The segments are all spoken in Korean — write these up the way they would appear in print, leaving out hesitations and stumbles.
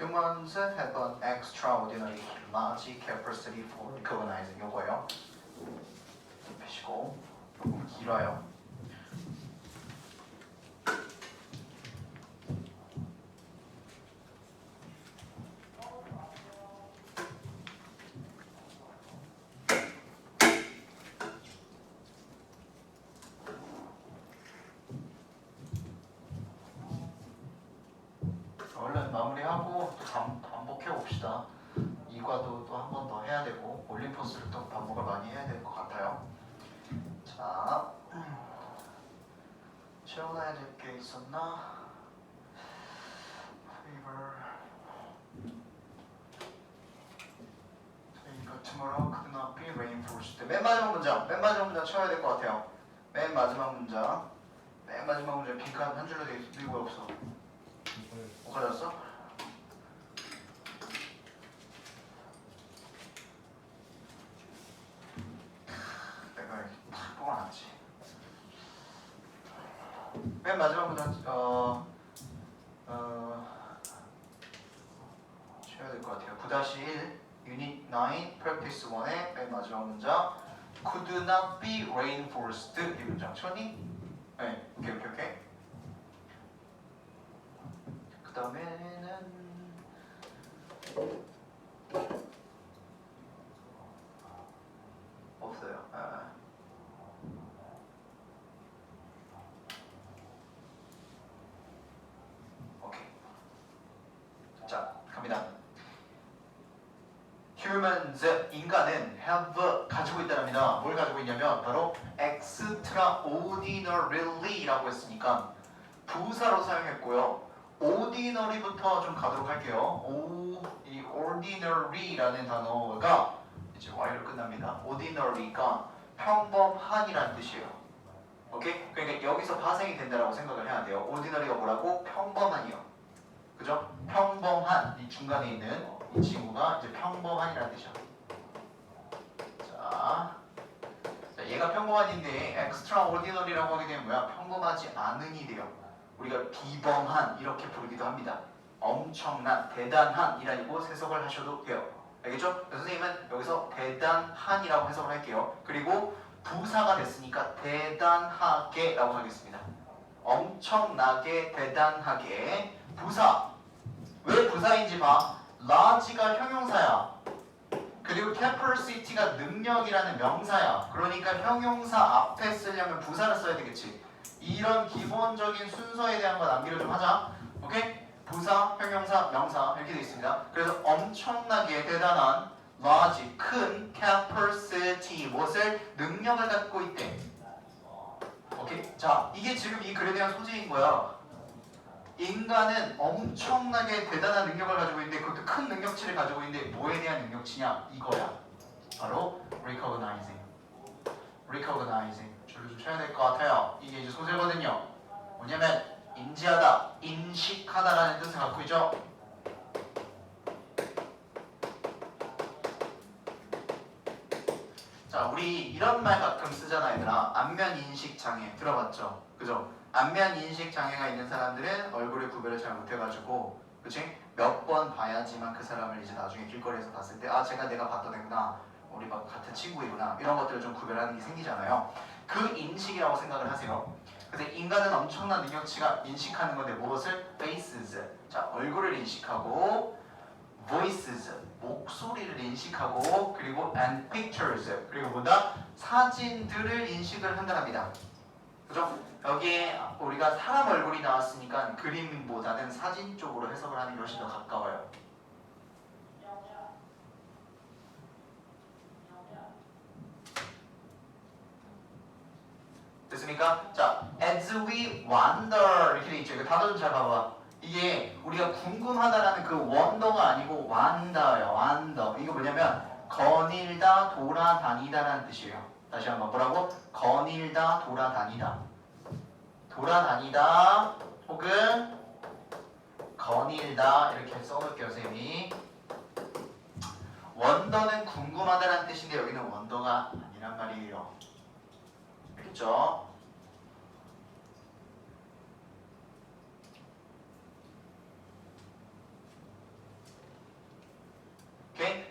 Humans have an extraordinary large capacity for recognizing 요거예요. 펴시고 조금 길어요. 얼른 마무리하고 또 반복해 봅시다. 이과도 또 한 번 더 해야 되고 올림포스를 또 반복을 많이 해야 될 것 같아요. 자, 채워놔야 될 게 있었나? Tomorrow could not be reinforced. 맨 마지막 문장 채워야 될 것 같아요. 맨 마지막 문장 빈칸 한 줄로 돼 있어. 이거 왜 없어? 못 가졌어? 내가 탁 뽑아놨지. 맨 마지막 문장 채워야 될 것 같아요. 9-1 유닛 9 프랙티스 1의 맨 마지막 문장 could not be reinforced 이 문장 채웠니? 네, 오케이. 그 다음에는 없어요. 오케이. 자, 갑니다. Humans, 인간은 have 가지고 있다랍니다. 뭘 가지고 있냐면 바로 extraordinary라고 했으니까 부사로 사용했고요. ordinary부터 좀 가도록 할게요. 이 ordinary라는 단어가 이제 y로 끝납니다. ordinary가 평범한이라는 뜻이에요. 오케이? 그러니까 여기서 파생이 된다라고 생각을 해야 돼요. ordinary가 뭐라고? 평범한이요. 그죠? 평범한 이 중간에 있는 이 친구가 이제 평범한이라는 뜻이야. 자, 얘가 평범한인데 extraordinary라고 하게 되면 뭐야? 평범하지 않은이 돼요. 우리가 비범한 이렇게 부르기도 합니다. 엄청난, 대단한이라고 해석을 하셔도 돼요. 알겠죠? 선생님은 여기서 대단한이라고 해석을 할게요. 그리고 부사가 됐으니까 대단하게라고 하겠습니다. 엄청나게, 대단하게. 부사. 왜 부사인지 봐. large가 형용사야. 그리고 capacity가 능력이라는 명사야. 그러니까 형용사 앞에 쓰려면 부사를 써야 되겠지. 이런 기본적인 순서에 대한 거 남기를 좀 하자. 오케이? 부사, 형용사, 명사 이렇게 되어 있습니다. 그래서 엄청나게 대단한 large, 큰 capacity, 무엇을? 능력을 갖고 있대. 오케이? 자, 이게 지금 이 글에 대한 소재인 거야. 인간은 엄청나게 대단한 능력을 가지고 있는데 그것도 큰 능력치를 가지고 있는데 뭐에 대한 능력치냐? 이거야. 바로 recognizing. 줄을 좀 쳐야 될 것 같아요. 이게 이제 소재거든요. 뭐냐면 인지하다, 인식하다라는 뜻을 갖고 있죠. 자, 우리 이런 말 가끔 쓰잖아, 얘들아. 안면 인식 장애 들어봤죠? 그죠? 안면 인식 장애가 있는 사람들은 얼굴의 구별을 잘 못해가지고, 그치? 몇 번 봐야지만 그 사람을 이제 나중에 길거리에서 봤을 때, 아, 내가 봤던 애구나. 우리 막 같은 친구이구나. 이런 것들을 좀 구별하는 게 생기잖아요. 그 인식이라고 생각을 하세요. 그래서 인간은 엄청난 능력치가 인식하는 건데 무엇을? faces. 자, 얼굴을 인식하고 voices. 목소리를 인식하고 그리고 and pictures. 그리고 뭐다? 사진들을 인식을 한답니다. 그죠? 여기에 우리가 사람 얼굴이 나왔으니까 그림보다는 사진 쪽으로 해석을 하는 게 훨씬 더 가까워요. 됐습니까? 자, as we wonder 이렇게 돼 있죠. 이거 단어 좀 잘 봐봐. 이게 우리가 궁금하다라는 그 wonder가 아니고 wander예요. wander. 이거 뭐냐면 거닐다, 돌아다니다라는 뜻이에요. 다시 한번 뭐라고? 거닐다, 돌아다니다. 돌아다니다 혹은 거닐다 이렇게 써놓을게요, 선생님이. 원더는 궁금하다라는 뜻인데 여기는 원더가 아니란 말이에요. 알겠죠?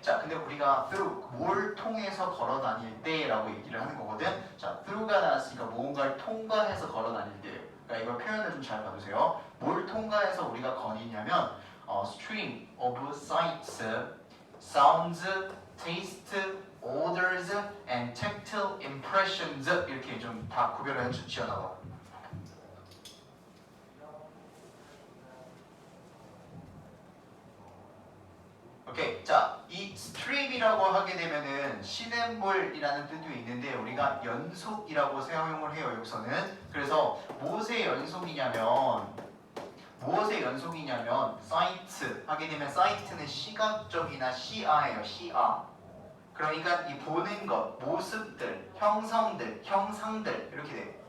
자, 근데 우리가 through 뭘 통해서 걸어 다닐 때라고 얘기를 하는 거거든. 자, through가 나왔으니까 무언가를 통과해서 걸어 다닐 때. 그러니까 이거 표현을 좀 잘 봐주세요. 뭘 통과해서 우리가 거니냐면 stream of sights, sounds, taste, odors, and tactile impressions 이렇게 좀 다 구별을 지어놔봐. 오케이. 자, 이 stream이라고 하게 되면은 시냇물이라는 뜻도 있는데 우리가 연속이라고 사용을 해요. 여기서는. 그래서 무엇의 연속이냐면 sight 하게 되면 sight는 시각적이나 시야예요. 시야. 그러니까 이 보는 것, 모습들, 형성들, 형상들 이렇게 돼.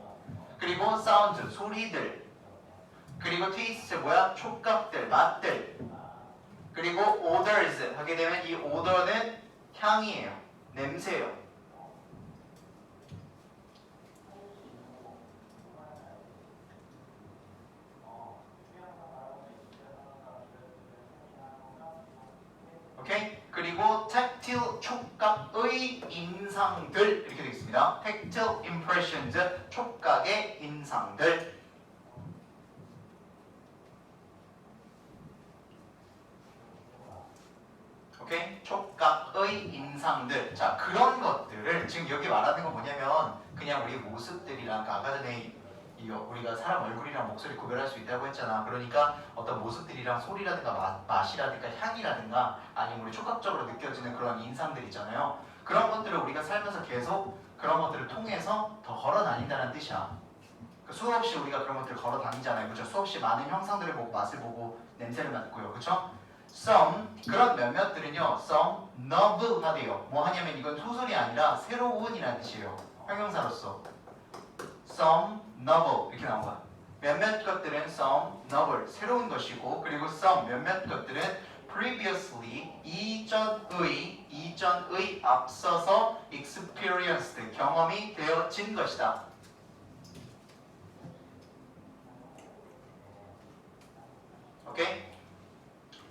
그리고 sound 소리들. 그리고 taste 뭐야? 촉각들, 맛들. 그리고 odors 하게 되면 이 odor는 향이에요. 냄새예요. 오케이? 그리고 tactile 촉각의 인상들 이렇게 되어 있습니다. tactile impressions 촉각의 인상들. 오케이? 촉각의 인상들. 자, 그런 것들을 지금 여기 말하는 건 뭐냐면 그냥 우리 모습들이랑 아까 전에 우리가 사람 얼굴이랑 목소리 구별할 수 있다고 했잖아. 그러니까 어떤 모습들이랑 소리라든가 맛이라든가 향이라든가 아니면 우리 촉각적으로 느껴지는 그런 인상들 있잖아요. 그런 것들을 우리가 살면서 계속 그런 것들을 통해서 더 걸어 다닌다는 뜻이야. 수없이 우리가 그런 것들을 걸어 다니잖아요. 그렇죠? 수없이 많은 형상들을 보고 맛을 보고 냄새를 맡고요. 그렇죠? some 그런 몇몇들은요. some nove하대요. 뭐 하냐면 이건 소설이 아니라 새로운이라는 뜻이에요. 형용사로서 some novel 이렇게 나온 거야. 몇몇 것들은 some novel 새로운 것이고 그리고 some 몇몇 것들은 previously 이전의 앞서서 experienced 경험이 되어진 것이다. 오케이?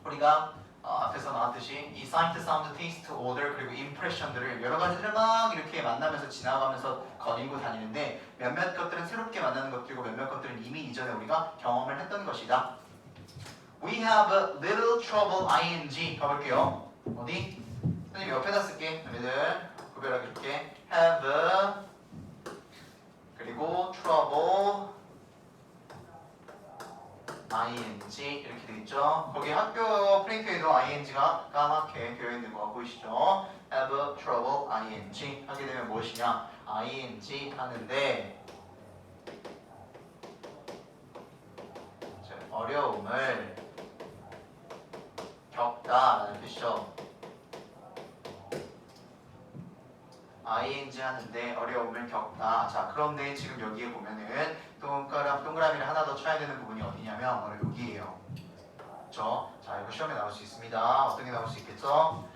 우리가 앞에서 나왔듯이 이 sight, sound, taste, odor 그리고 impression들을 여러 가지들을 막 이렇게 만나면서 지나가면서 거닐고 다니는데 몇몇 것들은 새롭게 만나는 것들이고 몇몇 것들은 이미 이전에 우리가 경험을 했던 것이다. We have a little trouble ing 가볼게요. 어디? 선생님 옆에다 쓸게. 너희들 구별하게 줄게. have 그리고 trouble ing 이렇게 돼 있죠. 거기 학교 프린트에도 ing가 까맣게 되어 있는 거 보이시죠? have trouble ing 하게 되면 무엇이냐? ing 하는데 어려움을 겪다라는 뜻이죠. ing 하는데 어려움을 겪다. 자, 그런데 지금 여기에 보면은 동그라미를 하나 더 쳐야 되는 부분이 어디냐면 바로 여기에요. 그렇죠? 자, 이거 시험에 나올 수 있습니다. 어떤 게 나올 수 있겠죠?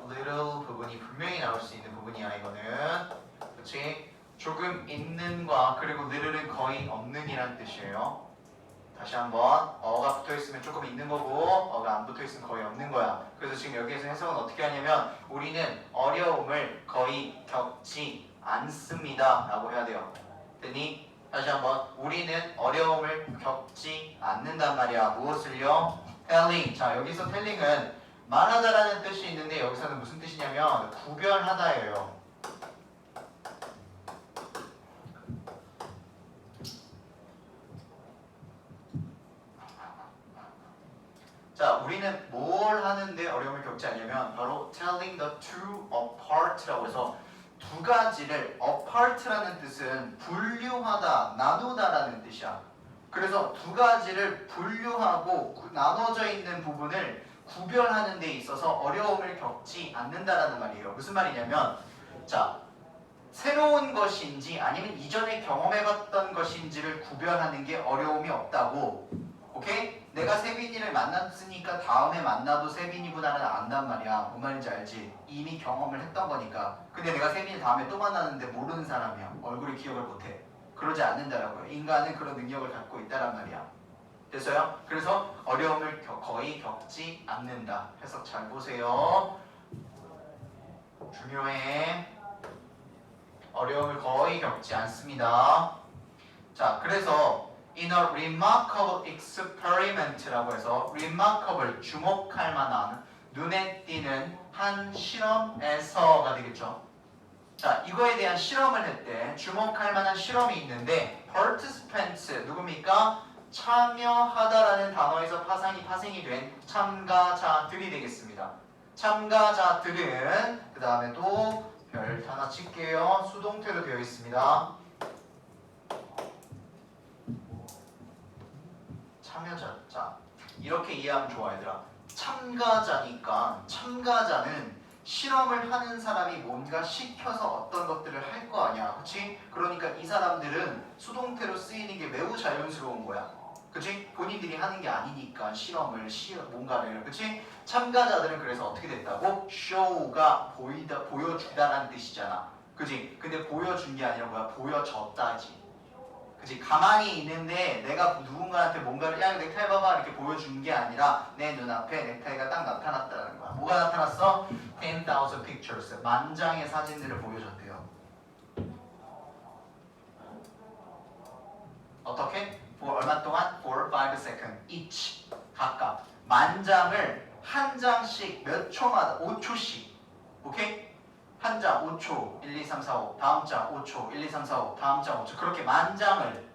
little 부분이 분명히 나올 수 있는 부분이야 이거는. 그렇지? 조금 있는과 그리고 little은 거의 없는이란 뜻이에요. 다시 한번 어가 붙어있으면 조금 있는 거고 어가 안 붙어있으면 거의 없는 거야. 그래서 지금 여기에서 해석은 어떻게 하냐면 우리는 어려움을 거의 겪지 않습니다 라고 해야 돼요. 됐니? 다시 한번 우리는 어려움을 겪지 않는단 말이야. 무엇을요? telling. 자, 여기서 telling은 말하다라는 뜻이 있는데 여기서는 무슨 뜻이냐면 구별하다예요. 자, 우리는 뭘 하는데 어려움을 겪지 않냐면 바로 telling the two apart라고 해서 두 가지를 apart라는 뜻은 분류하다, 나누다라는 뜻이야. 그래서 두 가지를 분류하고 나눠져 있는 부분을 구별하는 데 있어서 어려움을 겪지 않는다라는 말이에요. 무슨 말이냐면 자, 새로운 것인지 아니면 이전에 경험해봤던 것인지를 구별하는 게 어려움이 없다고. 오케이? 내가 세빈이를 만났으니까 다음에 만나도 세빈이구나를 안단 말이야. 뭔 말인지 알지? 이미 경험을 했던 거니까. 근데 내가 세빈이 다음에 또 만나는데 모르는 사람이야. 얼굴을 기억을 못해. 그러지 않는다라고요. 인간은 그런 능력을 갖고 있다란 말이야. 됐어요? 그래서 어려움을 거의 겪지 않는다. 해석 잘 보세요. 중요해. 어려움을 거의 겪지 않습니다. 자, 그래서 in a remarkable experiment라고 해서 remarkable 주목할 만한 눈에 띄는 한 실험에서가 되겠죠. 자, 이거에 대한 실험을 했대. 주목할 만한 실험이 있는데 participants 누굽니까? 참여하다라는 단어에서 파생이 된 참가자들이 되겠습니다. 참가자들은 그 다음에 또 별 하나 칠게요. 수동태로 되어 있습니다. 참여자. 자, 이렇게 이해하면 좋아 얘들아. 참가자니까 참가자는 실험을 하는 사람이 뭔가 시켜서 어떤 것들을 할 거 아니야. 그치? 그러니까 이 사람들은 수동태로 쓰이는 게 매우 자연스러운 거야. 그치? 본인들이 하는 게 아니니까 뭔가를. 그치? 참가자들은 그래서 어떻게 됐다고? show가 보여주다라는 뜻이잖아. 그치? 근데 보여준 게 아니라 뭐야? 보여줬다지. 그치? 가만히 있는데 내가 누군가한테 뭔가를 야 넥타이 봐봐 이렇게 보여준 게 아니라 내 눈앞에 넥타이가 딱 나타났다는 거야. 뭐가 나타났어? 10,000 pictures. 만장의 사진들을 보여줬대요. 어떻게? for 얼마 동안? for 5 seconds each. 각각. 만장을 한 장씩 몇 초마다 5초씩. 오케이? 한 장 5초 1, 2, 3, 4, 5 다음 장 5초 1, 2, 3, 4, 5 다음 장 5초 그렇게 만장을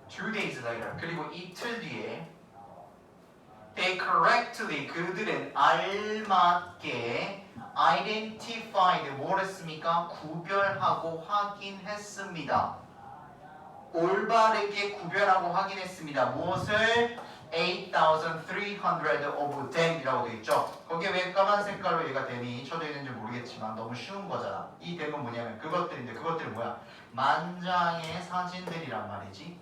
2 days later 그리고 이틀 뒤에 they correctly 그들은 알맞게 identified 뭘 했습니까? 구별하고 확인했습니다. 올바르게 구별하고 확인했습니다. 무엇을? 8,300 of them이라고 되어 있죠. 거기에 왜 까만 색깔로 얘가 them이 쳐져 있는지 모르겠지만 너무 쉬운 거잖아. 이 them은 뭐냐면 그것들인데 그것들은 뭐야? 만장의 사진들이란 말이지.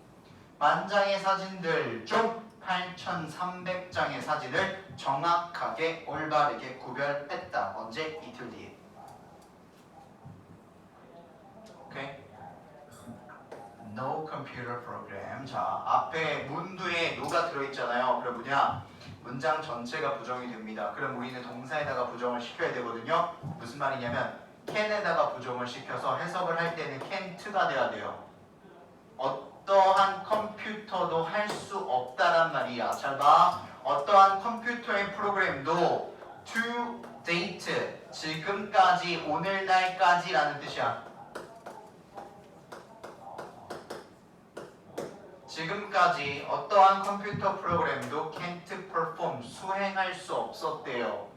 만장의 사진들 중 8,300장의 사진을 정확하게 올바르게 구별했다. 언제? 이틀 뒤에. 오케이? No computer program. 자, 앞에 문두에 no가 들어있잖아요. 그럼 뭐냐? 문장 전체가 부정이 됩니다. 그럼 우리는 동사에다가 부정을 시켜야 되거든요. 무슨 말이냐면 can에다가 부정을 시켜서 해석을 할 때는 can't가 돼야 돼요. 어떠한 컴퓨터도 할 수 없다란 말이야. 잘 봐. 어떠한 컴퓨터의 프로그램도 to date, 지금까지, 오늘날까지라는 뜻이야. 지금까지 어떠한 컴퓨터 프로그램도 can't perform, 수행할 수 없었대요.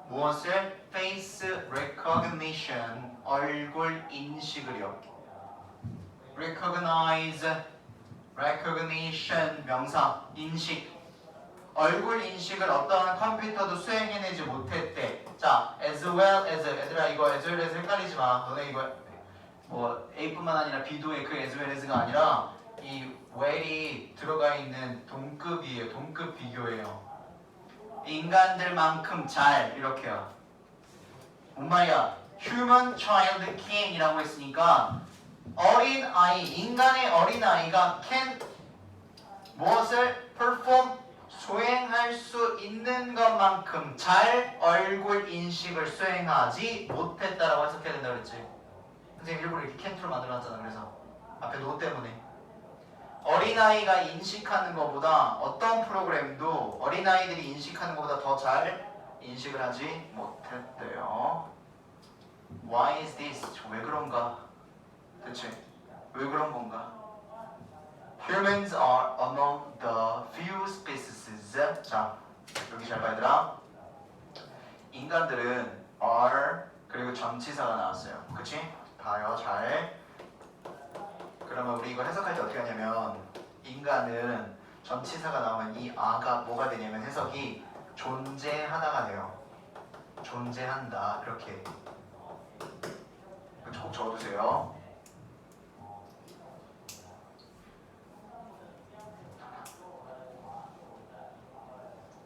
무엇을? face recognition, 얼굴 인식을요. recognition, 명사, 인식. 얼굴 인식을 어떠한 컴퓨터도 수행해내지 못했대. 자, as well as, 얘들아 이거 as well as 헷갈리지 마. 너네 이거 뭐 A뿐만 아니라 B도 그 as well as가 아니라 이 well이 들어가 있는 동급이에요. 동급 비교예요. 인간들만큼 잘 이렇게요. 뭔 말이야? human child can이라고 했으니까 어린 아이, 인간의 어린 아이가 can 무엇을 perform 수행할 수 있는 것만큼 잘 얼굴 인식을 수행하지 못했다라고 해석해야 된다 그랬지. 선생님 일부러 이렇게 can't로 만들어놨잖아. 그래서 앞에 no 때문에. 어린아이가 인식하는 것보다 어떤 프로그램도 어린아이들이 인식하는 것보다 더 잘 인식을 하지 못했대요. Why is this? 왜 그런가? 대체 왜 그런 건가? Humans are among the few species. 자, 여기 잘 봐 얘들아. 인간들은 are 그리고 전치사가 나왔어요. 그치? 봐요 잘. 그러면 우리 이거 해석할 때 어떻게 하냐면 인간은 전치사가 나오면 이 아가 뭐가 되냐면 해석이 존재하다가 돼요. 존재한다 이렇게 꼭 적어두세요.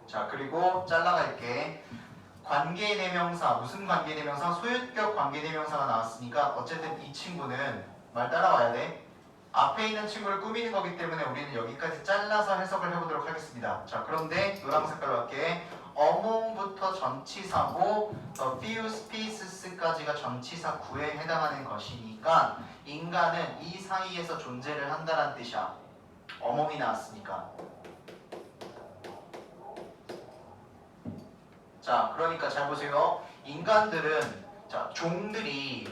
자 그리고 잘라갈게. 관계대명사 무슨 관계대명사? 소유격 관계대명사가 나왔으니까 어쨌든 이 친구는 말 따라와야 돼. 앞에 있는 친구를 꾸미는 거기 때문에 우리는 여기까지 잘라서 해석을 해보도록 하겠습니다. 자 그런데 노란 색깔로 할게. among부터 전치사고 few spaces까지가 전치사 구에 해당하는 것이니까 인간은 이 사이에서 존재를 한다는 뜻이야. among이 나왔으니까. 자, 그러니까 잘 보세요. 인간들은 자, 종들이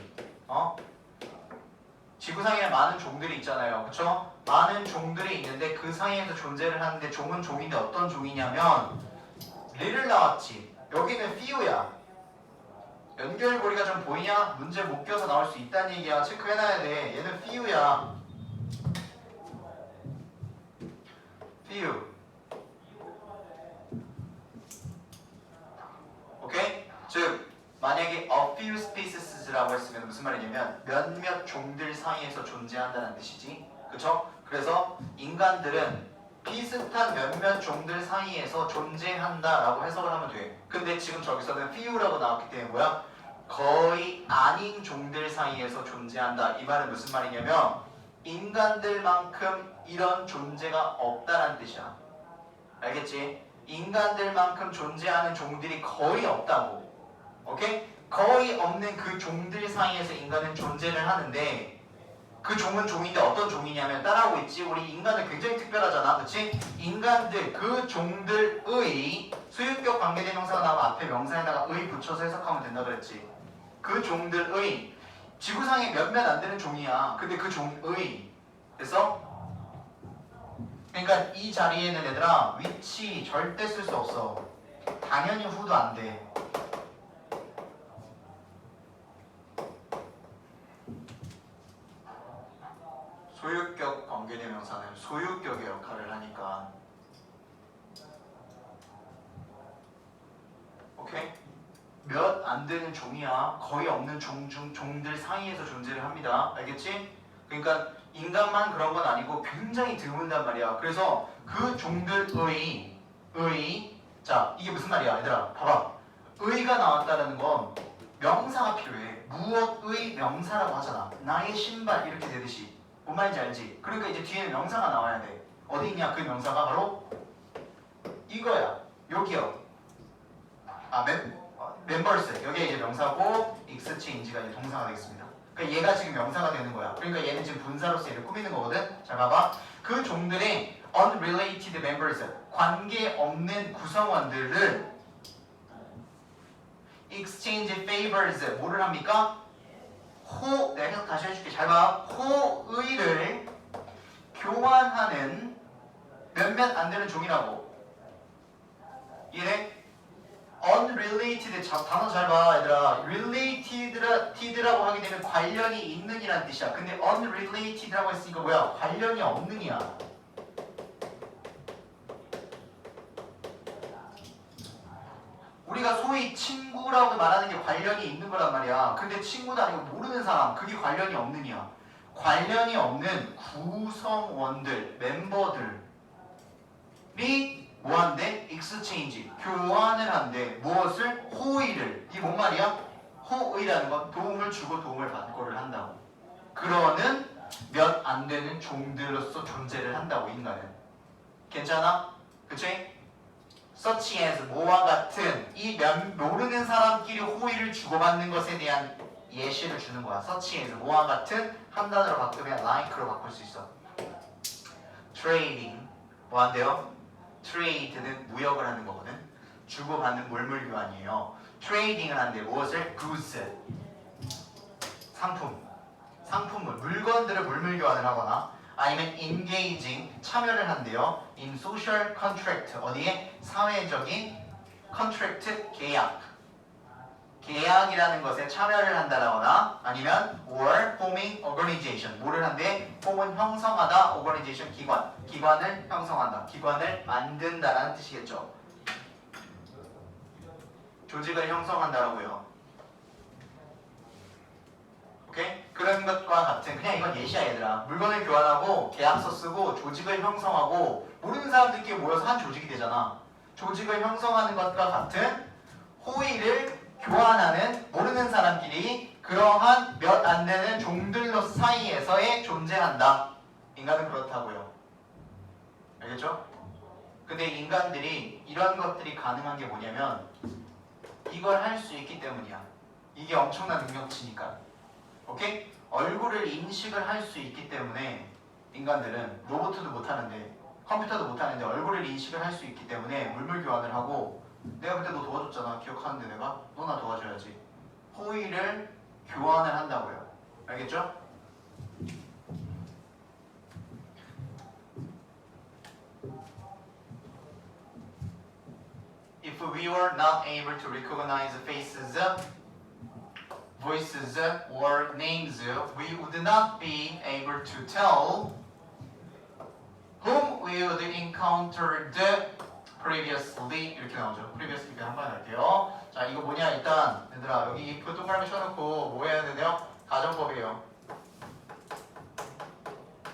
지구상에 많은 종들이 있잖아요. 그쵸? 많은 종들이 있는데 그 사이에서 존재를 하는데 종은 종인데 어떤 종이냐면 리를 나왔지. 여기는 few야. 연결고리가 좀 보이냐? 문제 못 껴서 나올 수 있다는 얘기야. 체크해놔야 돼. 얘는 few야. few. 오케이? 즉 만약에 a few spaces라고 했으면 무슨 말이냐면 몇몇 종들 사이에서 존재한다는 뜻이지. 그쵸? 그래서 인간들은 비슷한 몇몇 종들 사이에서 존재한다라고 해석을 하면 돼. 근데 지금 저기서는 few라고 나왔기 때문에 뭐야? 거의 아닌 종들 사이에서 존재한다. 이 말은 무슨 말이냐면 인간들만큼 이런 존재가 없다는 뜻이야. 알겠지? 인간들만큼 존재하는 종들이 거의 없다고. 오케이? 거의 없는 그 종들 사이에서 인간은 존재를 하는데 그 종은 종인데 어떤 종이냐면 따라하고 있지. 우리 인간은 굉장히 특별하잖아. 그치? 인간들 그 종들의 소유격 관계대명사가 나오면 앞에 명사에다가 의 붙여서 해석하면 된다 그랬지. 그 종들의 지구상에 몇몇 안 되는 종이야. 근데 그 종의 그래서 그러니까 이 자리에는 얘들아 위치 절대 쓸 수 없어. 당연히 후도 안 돼. 소유격 관계대명사는 소유격의 역할을 하니까. 오케이? 몇 안 되는 종이야. 거의 없는 종들 사이에서 존재를 합니다. 알겠지? 그러니까 인간만 그런 건 아니고 굉장히 드문단 말이야. 그래서 그 종들의 자 이게 무슨 말이야 얘들아 봐봐. 의가 나왔다는 건 명사가 필요해. 무엇의 명사라고 하잖아. 나의 신발 이렇게 되듯이. 뭔 말인지 알지? 그러니까 이제 뒤에는 명사가 나와야 돼. 어디 있냐 그 명사가 바로 이거야. 여기요. 멤버스 여기에 이제 명사고 exchange가 이제 동사가 되겠습니다. 그러니까 얘가 지금 명사가 되는 거야. 그러니까 얘는 지금 분사로서 얘를 꾸미는 거거든. 잘 봐봐. 그 종들의 unrelated members 관계없는 구성원들을 exchange favors 뭐를 합니까? 내가 해석 다시 해줄게. 잘 봐. 호의를 교환하는 몇몇 안 되는 종이라고. 이해? unrelated 단어 잘 봐 얘들아. related라고 하게 되면 관련이 있는 이란 뜻이야. 근데 unrelated라고 했으니까 뭐야? 관련이 없는 이야. 우리가 소위 친구라고 말하는 게 관련이 있는 거란 말이야. 근데 친구도 아니고 모르는 사람 그게 관련이 없는 이야. 관련이 없는 구성원들 멤버들이 뭐 한대? exchange 교환을 한대. 무엇을? 호의를. 이게 뭔 말이야? 호의라는 건 도움을 주고 도움을 받고를 한다고. 그러는 몇 안 되는 종들로서 존재를 한다고 인간은. 괜찮아? 그치? such as 뭐와 같은 이 모르는 사람끼리 호의를 주고받는 것에 대한 예시를 주는 거야. such as 뭐와 같은 한 단어로 바꾸면 like로 바꿀 수 있어. trading 뭐 한대요? trade는 무역을 하는 거거든. 주고받는 물물 교환이에요. trading을 한대. 무엇을? goods 상품을 물건들을 물물 교환을 하거나 아니면 engaging 참여를 한대요. in social contract 어디에? 사회적인 contract 계약이라는 것에 참여를 한다거나 아니면 or forming organization 뭐를 한대? form은 형성하다 organization 기관을 형성한다 기관을 만든다라는 뜻이겠죠. 조직을 형성한다라고요. 오케이? 그런 것과 같은 그냥 이건 예시야 얘들아. 물건을 교환하고 계약서 쓰고 조직을 형성하고 모르는 사람들끼리 모여서 한 조직이 되잖아. 조직을 형성하는 것과 같은 호의를 교환하는 모르는 사람끼리 그러한 몇 안 되는 종들로 사이에서의 존재한다. 인간은 그렇다고요. 알겠죠? 근데 인간들이 이런 것들이 가능한 게 뭐냐면 이걸 할 수 있기 때문이야. 이게 엄청난 능력치니까. 오케이? 얼굴을 인식을 할 수 있기 때문에 인간들은 로봇도 못하는데 컴퓨터도 못하는데 얼굴을 인식을 할 수 있기 때문에 물물 교환을 하고 내가 그때 너 도와줬잖아. 기억하는데 내가? 너 나 도와줘야지. 호의를 교환을 한다고요. 알겠죠? If we were not able to recognize faces, voices, or names, we would not be able to tell whom we would encountered previously. 이렇게 나오죠. previously 한 번 할게요. 자, 이거 뭐냐? 일단 얘들아 여기 if 동그라미 쳐놓고 뭐 해야 되나요? 가정법이에요.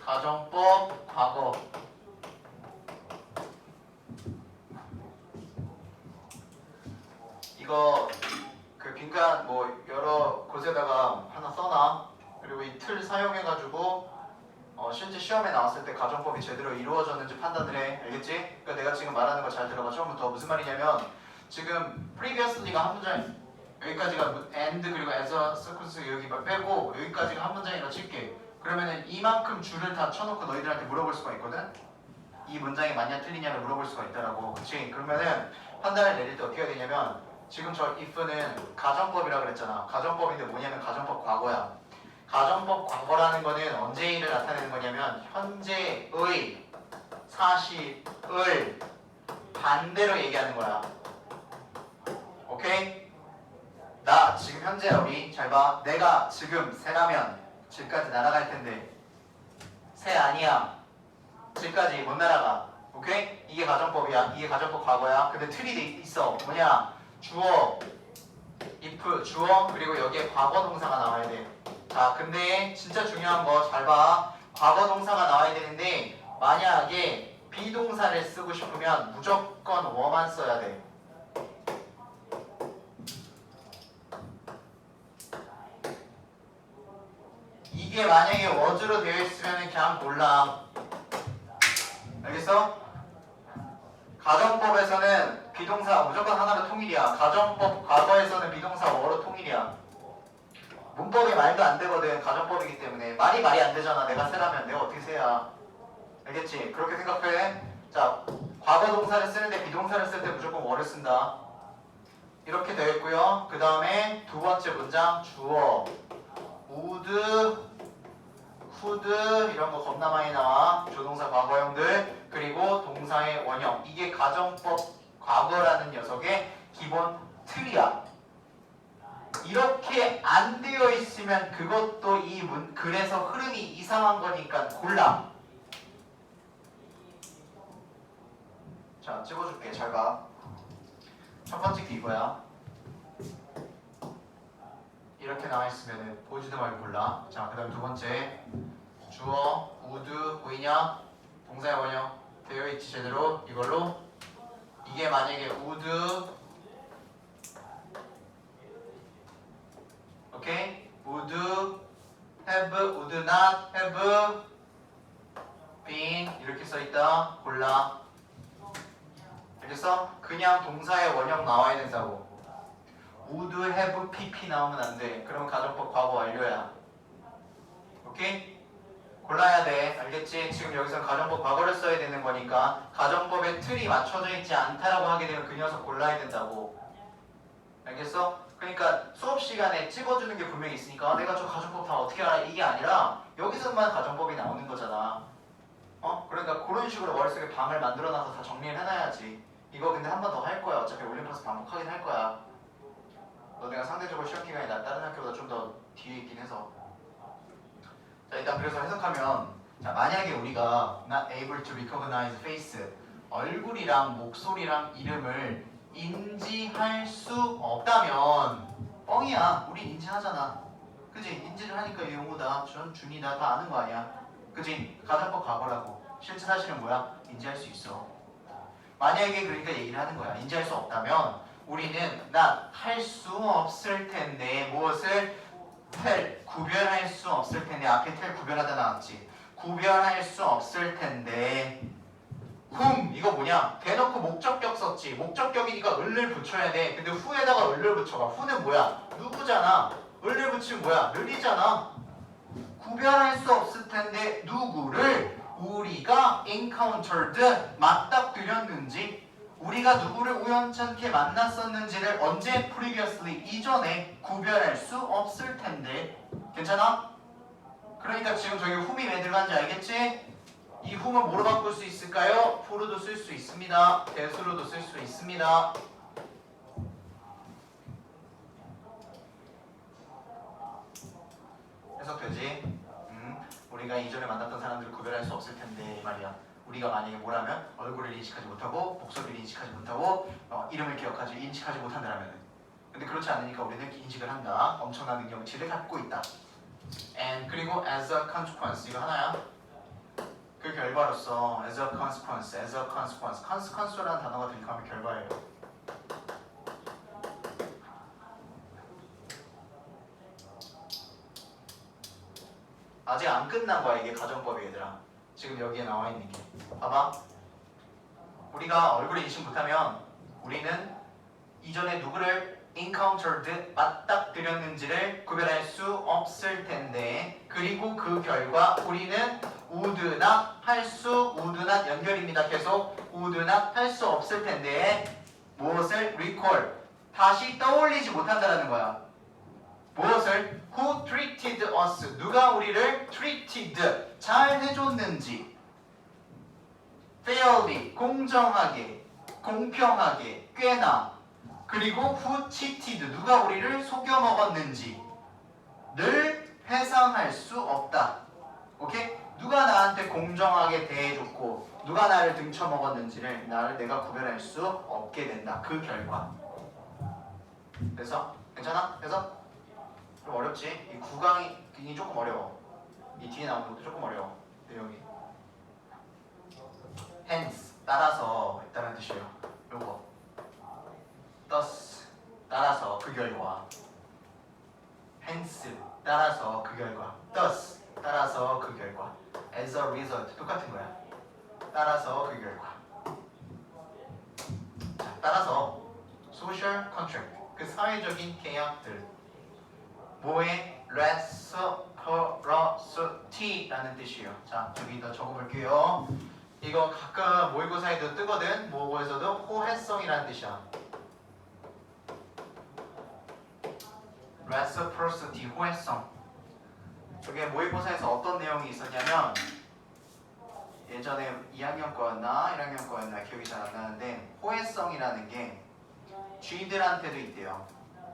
가정법 과거. 이거 그 빈칸 뭐 여러 곳에다가 하나 써놔. 그리고 이 틀 사용해가지고 실제 시험에 나왔을 때 가정법이 제대로 이루어졌는지 판단을 해. 알겠지? 그러니까 내가 지금 말하는 거 잘 들어봐. 처음부터 무슨 말이냐면 지금 previously가 한 문장 여기까지가 and 그리고 as a sequence 여기 빼고 여기까지가 한 문장이라고 칠게. 그러면은 이만큼 줄을 다 쳐놓고 너희들한테 물어볼 수가 있거든. 이 문장이 맞냐 틀리냐를 물어볼 수가 있다라고. 그치? 그러면은 판단을 내릴 때 어떻게 해야 되냐면 지금 저 if는 가정법이라 그랬잖아. 가정법인데 뭐냐면 가정법 과거야. 가정법 과거라는 거는 언제일을 나타내는 거냐면 현재의 사실을 반대로 얘기하는 거야. 오케이? 나 지금 현재 여기 잘 봐. 내가 지금 새라면 집까지 날아갈 텐데 새 아니야. 집까지 못 날아가. 오케이? 이게 가정법이야. 이게 가정법 과거야. 근데 틀이 있어. 뭐냐? 주어, if, 주어 그리고 여기에 과거 동사가 나와야 돼. 자, 근데 진짜 중요한 거 잘 봐. 과거 동사가 나와야 되는데 만약에 비동사를 쓰고 싶으면 무조건 워만 써야 돼. 이게 만약에 was로 되어 있으면 그냥 몰라. 알겠어? 가정법에서는 비동사 무조건 하나로 통일이야. 가정법 과거에서는 비동사 워로 통일이야. 문법이 말도 안 되거든. 가정법이기 때문에 말이 안 되잖아. 내가 새라면 내가 어떻게 새야. 알겠지? 그렇게 생각해. 자, 과거 동사를 쓰는데 비동사를 쓸 때 무조건 워를 쓴다. 이렇게 되어 있고요. 그 다음에 두 번째 문장 주어 would, could 이런 거 겁나 많이 나와. 조동사 과거형들 그리고 동사의 원형. 이게 가정법 과거라는 녀석의 기본 틀이야. 이렇게 안 되어 있으면 그것도 이 글에서 흐름이 이상한 거니까 골라. 자, 찍어줄게. 잘 봐. 첫 번째 게 이거야. 이렇게 나와 있으면 보지도 말고 골라. 자, 그 다음 두 번째 주어 would 보이냐? 동사의 원형 되어 있지 제대로. 이걸로 이게 만약에 would, 오케이? would have, would not have been 이렇게 써있다. 골라. 알겠어? 그냥 동사의 원형 나와야 된다고. would have pp 나오면 안 돼. 그러면 가정법 과거 완료야. 오케이? 골라야 돼. 알겠지? 지금 여기서 가정법 과거를 써야 되는 거니까 가정법에 틀이 맞춰져 있지 않다라고 하게 되면 그 녀석 골라야 된다고. 알겠어? 그러니까 수업 시간에 찍어주는 게 분명히 있으니까 내가 저 가정법 다 어떻게 알아? 이게 아니라 여기서만 가정법이 나오는 거잖아. 그러니까 그런 식으로 머릿속에 방을 만들어놔서 다 정리를 해놔야지. 이거 근데 한 번 더 할 거야. 어차피 올림퍼스 반복하긴 할 거야. 너네가 상대적으로 시험 기간이 다른 학교보다 좀 더 뒤에 있긴 해서. 자, 일단 그래서 해석하면 자, 만약에 우리가 not able to recognize face 얼굴이랑 목소리랑 이름을 인지할 수 없다면 뻥이야. 우리 인지하잖아. 그지? 인지를 하니까 용우다, 준이다 다 아는 거 아니야. 그지? 가정법 과거라고. 실제 사실은 뭐야? 인지할 수 있어. 만약에 그러니까 얘기를 하는 거야. 인지할 수 없다면 우리는 나 할 수 없을 텐데 무엇을? 텔 구별할 수 없을 텐데 앞에 텔 구별하다 나왔지. 구별할 수 없을 텐데 이거 뭐냐? 대놓고 목적격 썼지. 목적격이니까 을을 붙여야 돼. 근데 who에다가 을을 붙여봐. who는 뭐야? 누구잖아. 을을 붙이면 뭐야? 을이잖아. 구별할 수 없을 텐데 누구를 우리가 encountered 맞닥뜨렸는지, 우리가 누구를 우연찮게 만났었는지를 언제 previously 이전에 구별할 수 없을 텐데. 괜찮아? 그러니까 지금 저기 whom이 왜 들어간지 알겠지? 이 whom을 뭐로 바꿀 수 있을까요? for로도 쓸 수 있습니다. that으로도 쓸 수 있습니다. 해석되지? 우리가 이전에 만났던 사람들을 구별할 수 없을 텐데 말이야. 우리가 만약에 뭐라면 얼굴을 인식하지 못하고 목소리를 인식하지 못하고 이름을 기억하지 인식하지 못한다라면, 근데 그렇지 않으니까 우리는 인식을 한다. 엄청난 능력치를 갖고 있다. And 그리고 as a consequence 이거 하나야. 그 결과로서 as a consequence, as a consequence, consequence라는 단어가 들어가면 결과예요. 아직 안 끝난 거야 이게 가정법이 얘들아. 지금 여기에 나와 있는 게 봐봐. 우리가 얼굴을 인식 못하면 우리는 이전에 누구를 encountered 맞닥뜨렸는지를 구별할 수 없을 텐데, 그리고 그 결과 우리는 would not 할 수, would not 연결입니다. 계속 would not 할 수 없을 텐데 무엇을 recall 다시 떠올리지 못한다라는 거야. 무엇을? Who treated us 누가 우리를 treated 잘 해줬는지, fairly 공정하게 공평하게 꽤나, 그리고 who cheated 누가 우리를 속여 먹었는지 늘 회상할 수 없다. 오케이? 누가 나한테 공정하게 대해줬고 누가 나를 등쳐 먹었는지를 내가 구별할 수 없게 된다. 그 결과. 그래서 괜찮아? 그래서 좀 어렵지? 이 구강이 조금 어려워. 이 뒤에 나오는 것도 조금 어려워. 내용이. hence 따라서 있다는 뜻이에요. 요거. thus 따라서 그 결과. hence 따라서 그 결과. thus 따라서 그 결과. as a result 똑같은 거야. 따라서 그 결과. 자, 따라서 social contract 그 사회적인 계약들. 뭐의 reciprocity라는 뜻이에요. 자, 여기다 적어볼게요. 이거 가끔 모의고사에도 뜨거든. 모의고사에서도 호혜성이라는 뜻이야. reciprocity, 호혜성. 저게 모의고사에서 어떤 내용이 있었냐면, 예전에 2학년 거였나 1학년 거였나 기억이 잘 안 나는데, 호혜성이라는 게 쥐들한테도 있대요.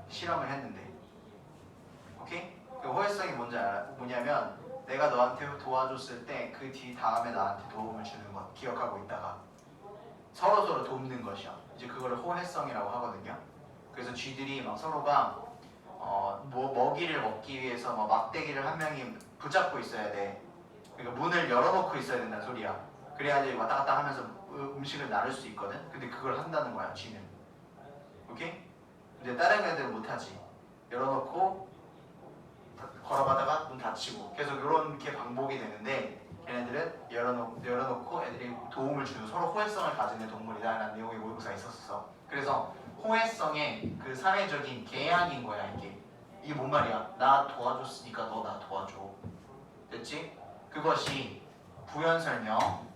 실험을 했는데. 오케이? 그 호혜성이 뭐냐면 내가 너한테 도와줬을 때 그 뒤 다음에 나한테 도움을 주는 것 기억하고 있다가 서로 돕는 것이야. 이제 그거를 호혜성이라고 하거든요. 그래서 쥐들이 막 서로가 뭐 먹이를 먹기 위해서 뭐 막대기를 한 명이 붙잡고 있어야 돼. 그러니까 문을 열어놓고 있어야 된다는 소리야. 그래야지 왔다 갔다 하면서 음식을 나눌 수 있거든. 근데 그걸 한다는 거야 쥐는. 오케이? 근데 다른 애들은 못하지. 열어놓고 걸어가다가 문 닫히고 계속 이렇게 반복이 되는데, 걔네들은 열어놓고 애들이 도움을 주는 서로 호혜성을 가지는 동물이다라는 내용이 모의고사에 있었어. 그래서 호혜성의 그 사회적인 계약인 거야 이게. 이게 뭔 말이야? 나 도와줬으니까 너 나 도와줘. 됐지? 그것이 부연설명.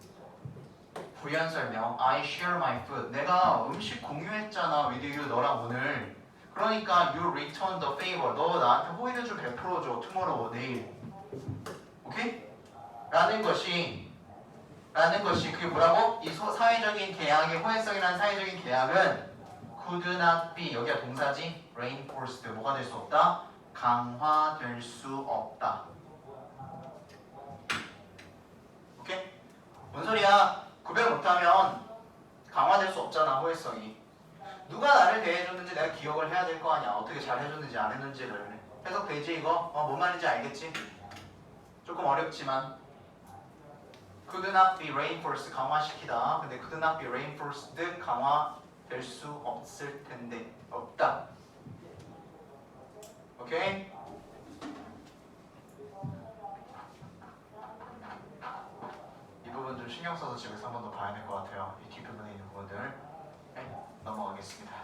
I share my food. 내가 음식 공유했잖아 with you 너랑 오늘. 그러니까 you return the favor. 너 나한테 호의를 좀 베풀어줘. tomorrow 내일. 오케이? 라는 것이 그게 뭐라고? 이 사회적인 계약의 호혜성이라는 사회적인 계약은 could not be 여기가 동사지. reinforced 뭐가 될 수 없다? 강화될 수 없다. 오케이? 뭔 소리야? 구별 못하면 강화될 수 없잖아 호혜성이. 누가 나를 대해줬는지 내가 기억을 해야 될 거 아니야. 어떻게 잘 해줬는지 안 해줬는지를. 해석되지 이거? 뭔 말인지 알겠지? 조금 어렵지만 could not be reinforced 강화시키다. 근데 could not be reinforced 강화될 수 없을 텐데 없다. 오케이? 이 부분 좀 신경 써서 집에서 한 번 더 봐야 될 것 같아요. 이 뒷부분에 있는 부분들. 네, 넘어가겠습니다.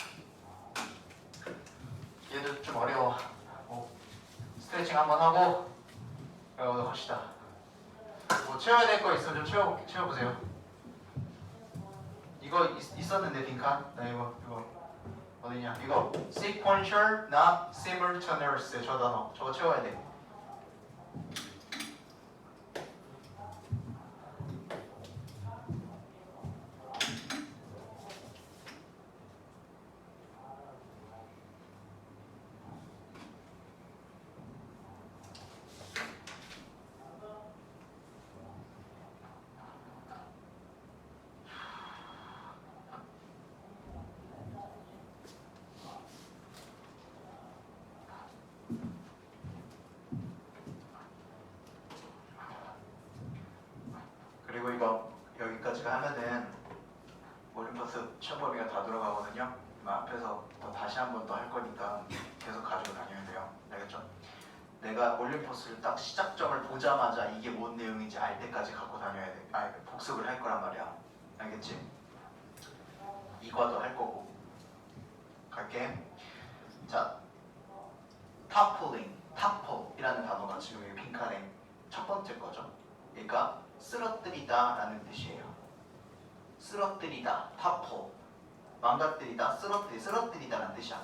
얘도 좀 어려워. 스트레칭 한번 하고 갑시다. 뭐 채워야 될 거 있으면 좀 채워보세요. 이거 있었는데 빈칸? 나 이거 어디냐? 이거 sequential, not simultaneous. 저 단어 저거 채워야 돼. 그리고 이거 여기까지가 하면은 올림퍼스 시험 범위가 다 들어가거든요. 앞에서 또 다시 한 번 더 할 거니까 계속 가지고 다녀야 돼요. 알겠죠? 내가 올림퍼스를 딱 시작점을 보자마자 이게 뭔 내용인지 알 때까지 갖고 다녀야 돼. 복습을 할 거란 말이야. 알겠지? 이과도 할 거고. 갈게. 자, toppling, topple이라는 단어가 지금 여기 빈칸에 첫 번째 거죠. 그러니까 쓰러뜨리다 라는 뜻이에요. 쓰러뜨리다, topple, 망가뜨리다, 쓰러뜨리다 라는 뜻이야.